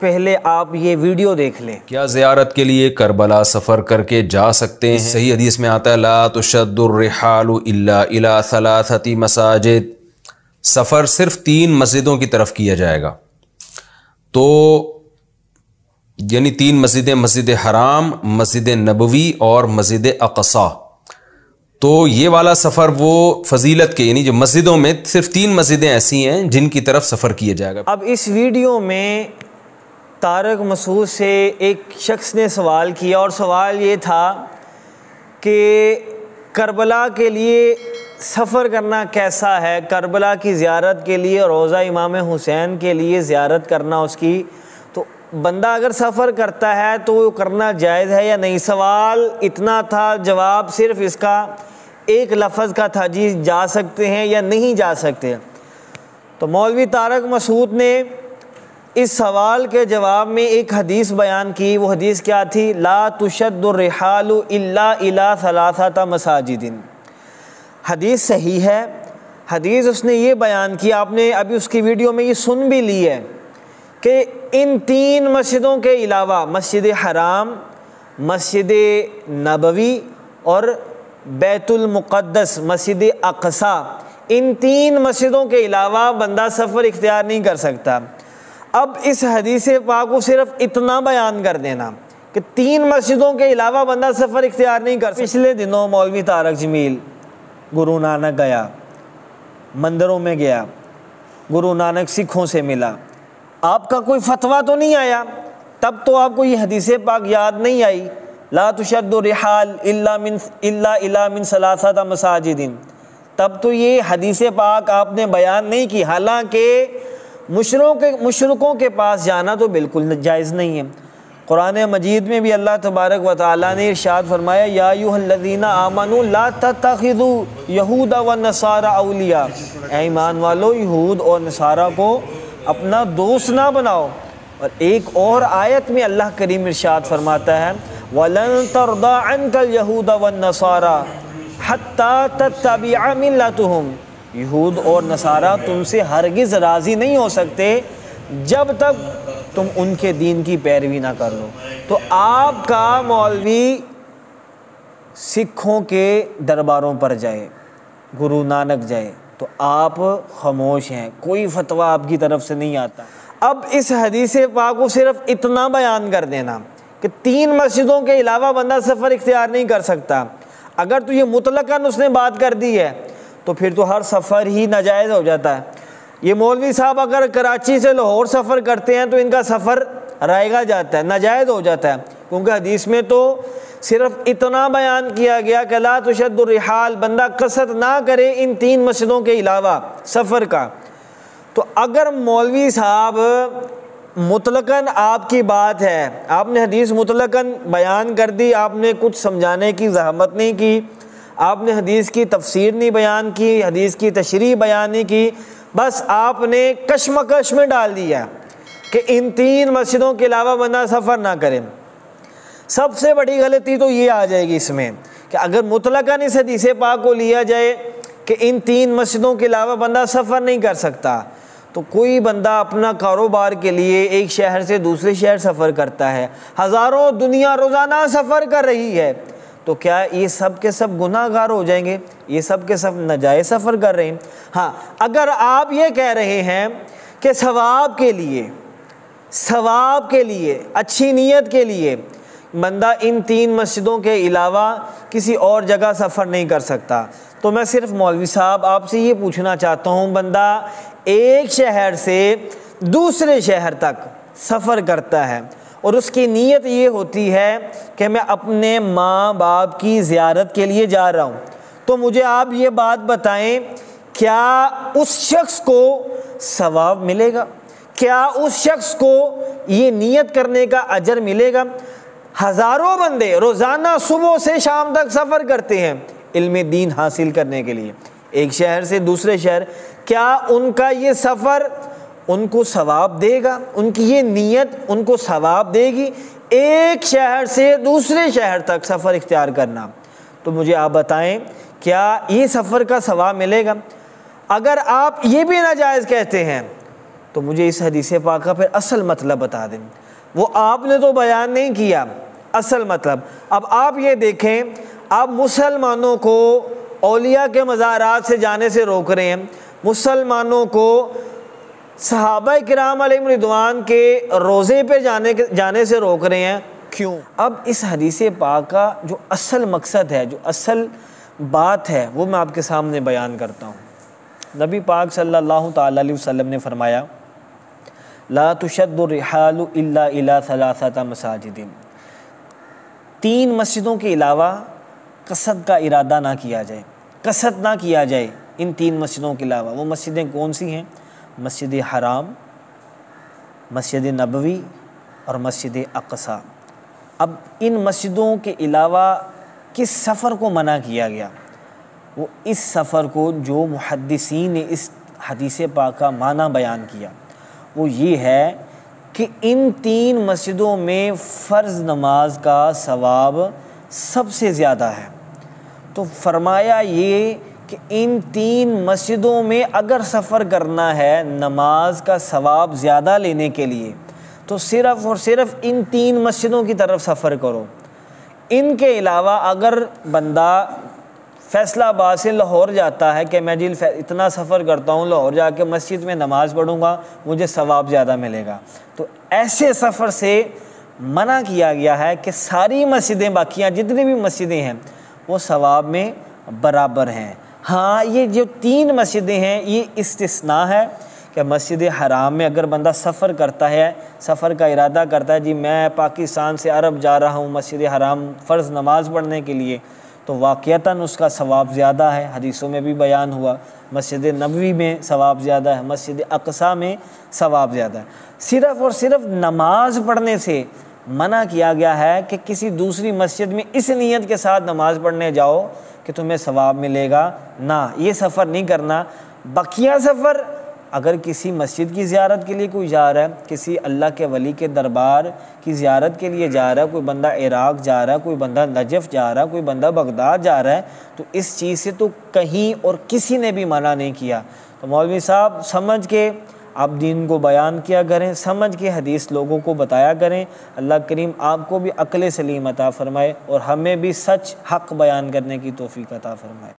पहले आप ये वीडियो देख लें। क्या ज़ियारत के लिए करबला सफ़र करके जा सकते हैं? सही हदीस में आता है ला तुशद्दुर रिहालु इल्ला इला सलासति मसाजिद, सफ़र सिर्फ 3 मस्जिदों की तरफ किया जाएगा। तो यानी 3 मस्जिदें, मस्जिद हराम, मस्जिद नबवी और मस्जिद अक़सा। तो ये वाला सफ़र वो फजीलत के, यानी जो मस्जिदों में सिर्फ 3 मस्जिदें ऐसी हैं जिनकी तरफ सफ़र किया जाएगा। अब इस वीडियो में तारक मसूद से एक शख्स ने सवाल किया और सवाल ये था कि करबला के लिए सफ़र करना कैसा है, करबला की ज़ियारत के लिए, रोज़ा इमाम हुसैन के लिए ज़ियारत करना उसकी, तो बंदा अगर सफ़र करता है तो वो करना जायज़ है या नहीं। सवाल इतना था, जवाब सिर्फ इसका एक लफ्ज़ का था, जी जा सकते हैं या नहीं जा सकते। तो मौलवी तारक मसूद ने इस सवाल के जवाब में एक हदीस बयान की। वो हदीस क्या थी? ला तुशद्दुर रिहालु इल्ला इला सलासता मसाजिदिन। हदीस सही है, हदीस उसने ये बयान की, आपने अभी उसकी वीडियो में ये सुन भी ली है कि इन 3 मस्जिदों के अलावा मस्जिद हराम, मस्जिद नबवी और बैतुल मुक़द्दस मस्जिद अक़सा, इन 3 मस्जिदों के अलावा बंदा सफ़र इख्तियार नहीं कर सकता। अब इस हदीस पाक को सिर्फ इतना बयान कर देना कि 3 मस्जिदों के अलावा बंदा सफ़र इख्तियार नहीं कर सकता। पिछले दिनों मौलवी तारक जमील गुरु नानक गया, मंदिरों में गया, गुरु नानक सिखों से मिला, आपका कोई फतवा तो नहीं आया, तब तो आपको ये हदीस पाक याद नहीं आई, ला तुशद्दु रिहाल इल्ला इला मिन सलासता मसाजिदिन, तब तो ये हदीस पाक आपने बयान नहीं की। हालांकि मुशरिकों के पास जाना तो बिल्कुल जायज़ नहीं है। कुरान मजीद में भी अल्लाह तबारक व तआला ने इरशाद फरमाया, या अय्युहल्लज़ीना आमनू ला तत्तखिज़ू यहूदा व नसारा औलिया, ऐ ईमान वालो यहूद और नसारा को अपना दोस्त ना बनाओ। और एक और आयत में अल्लाह करीम इरशाद फरमाता है, वलन तरदा अन्कल यहूदा व नसारा हत्ता तत्तबिअ मिल्लतहुम, यहूद और नसारा तुमसे हरगिज़ राज़ी नहीं हो सकते जब तक तुम उनके दीन की पैरवी ना कर लो। तो आपका मौलवी सिखों के दरबारों पर जाए, गुरु नानक जाए, तो आप खामोश हैं, कोई फतवा आपकी तरफ से नहीं आता। अब इस हदीस पाक को सिर्फ इतना बयान कर देना कि 3 मस्जिदों के अलावा बंदा सफ़र इख्तियार नहीं कर सकता। अगर तो ये मुतलकन उसने बात कर दी है तो फिर तो हर सफ़र ही नाजायज़ हो जाता है। ये मौलवी साहब अगर कराची से लाहौर सफ़र करते हैं तो इनका सफ़र रायगा जाता है, नाजायज़ हो जाता है, क्योंकि हदीस में तो सिर्फ इतना बयान किया गया कि ला तुशद्दुर रिहाल, बंदा कसरत ना करे इन 3 मस्जिदों के अलावा सफ़र का। तो अगर मौलवी साहब मुतलकन आपकी बात है, आपने हदीस मुतलकन बयान कर दी, आपने कुछ समझाने की ज़हमत नहीं की, आपने हदीस की तफसीर नहीं बयान की, हदीस की तशरीह बयान नहीं की, बस आपने कशमकश में डाल दिया कि इन 3 मस्जिदों के अलावा बंदा सफ़र ना करें। सबसे बड़ी गलती तो ये आ जाएगी इसमें कि अगर मुतलकन इस हदीस पाक को लिया जाए कि इन 3 मस्जिदों के अलावा बंदा सफ़र नहीं कर सकता, तो कोई बंदा अपना कारोबार के लिए एक शहर से दूसरे शहर सफ़र करता है, हज़ारों दुनिया रोज़ाना सफ़र कर रही है, तो क्या ये सब के सब गुनाहगार हो जाएंगे? ये सब के सब नाजायज़ सफ़र कर रहे हैं। हाँ, अगर आप ये कह रहे हैं कि सवाब के लिए अच्छी नीयत के लिए बंदा इन 3 मस्जिदों के अलावा किसी और जगह सफ़र नहीं कर सकता, तो मैं सिर्फ मौलवी साहब आपसे ये पूछना चाहता हूँ, बंदा एक शहर से दूसरे शहर तक सफ़र करता है और उसकी नीयत ये होती है कि मैं अपने माँ बाप की ज़ियारत के लिए जा रहा हूँ, तो मुझे आप ये बात बताएं, क्या उस शख्स को सवाब मिलेगा? क्या उस शख्स को ये नीयत करने का अजर मिलेगा? हज़ारों बंदे रोज़ाना सुबह से शाम तक सफ़र करते हैं इल्म दीन हासिल करने के लिए, एक शहर से दूसरे शहर, क्या उनका ये सफ़र उनको सवाब देगा? उनकी ये नीयत उनको सवाब देगी एक शहर से दूसरे शहर तक सफ़र इख्तियार करना? तो मुझे आप बताएं, क्या ये सफ़र का सवाब मिलेगा? अगर आप ये भी नाजायज़ कहते हैं तो मुझे इस हदीस पाक का फिर असल मतलब बता दें। वो आपने तो बयान नहीं किया असल मतलब। अब आप ये देखें, आप मुसलमानों को औलिया के मज़ारात से जाने से रोक रहे हैं, मुसलमानों को सहाबा किराम अलैहिम रिदवान के रोज़े पे जाने से रोक रहे हैं, क्यों? अब इस हदीस पाक का जो असल मकसद है, जो असल बात है, वो मैं आपके सामने बयान करता हूँ। नबी पाक सल्लल्लाहु ताला अलैहि वसल्लम ने फरमाया, ला तुशद्दु रिहालु इल्ला इला सलासता मसाजिदिन, 3 मस्जिदों के अलावा कसद का इरादा ना किया जाए, कसद ना किया जाए इन 3 मस्जिदों के अलावा। वो मस्जिदें कौन सी हैं? मस्जिद हराम, मस्जिद नबवी और मस्जिद अक़सा। अब इन मस्जिदों के अलावा किस सफ़र को मना किया गया? वो इस सफ़र को जो मुहद्दिसीन ने इस हदीस पाक का माना बयान किया वो ये है कि इन 3 मस्जिदों में फ़र्ज़ नमाज का सवाब सबसे ज़्यादा है। तो फरमाया ये कि इन 3 मस्जिदों में अगर सफ़र करना है नमाज का सवाब ज़्यादा लेने के लिए तो सिर्फ़ और सिर्फ इन 3 मस्जिदों की तरफ सफ़र करो। इनके अलावा अगर बंदा फैसलाबाद से लाहौर जाता है कि मैं जी इतना सफ़र करता हूँ, लाहौर जाके मस्जिद में नमाज़ पढ़ूँगा, मुझे सवाब ज़्यादा मिलेगा, तो ऐसे सफ़र से मना किया गया है कि सारी मस्जिदें, बाकियाँ जितनी भी मस्जिदें हैं वो सवाब में बराबर हैं। हाँ, ये जो 3 मस्जिदें हैं ये इस्तिस्ना है कि मस्जिद हराम में अगर बंदा सफ़र करता है, सफ़र का इरादा करता है, जी मैं पाकिस्तान से अरब जा रहा हूँ मस्जिद हराम फ़र्ज़ नमाज़ पढ़ने के लिए, तो वाक़ियतन उसका सवाब ज़्यादा है। हदीसों में भी बयान हुआ, मस्जिद नबवी में सवाब ज़्यादा है, मस्जिद अक़सा में सवाब ज़्यादा है। सिर्फ़ और सिर्फ नमाज़ पढ़ने से मना किया गया है कि किसी दूसरी मस्जिद में इस नीयत के साथ नमाज़ पढ़ने जाओ कि तुम्हें सवाब मिलेगा, ना, ये सफ़र नहीं करना। बकिया सफ़र अगर किसी मस्जिद की ज़ियारत के लिए कोई जा रहा है, किसी अल्लाह के वली के दरबार की ज़ियारत के लिए जा रहा है, कोई बंदा इराक़ जा रहा है, कोई बंदा नजफ़ जा रहा है, कोई बंदा बगदाद जा रहा है, तो इस चीज़ से तो कहीं और किसी ने भी मना नहीं किया। तो मौलवी साहब समझ के आप दीन को बयान किया करें, समझ के हदीस लोगों को बताया करें। अल्लाह करीम आपको भी अक्ल सलीम अता फ़रमाए और हमें भी सच हक़ बयान करने की तौफ़ीक़ अता फ़रमाए।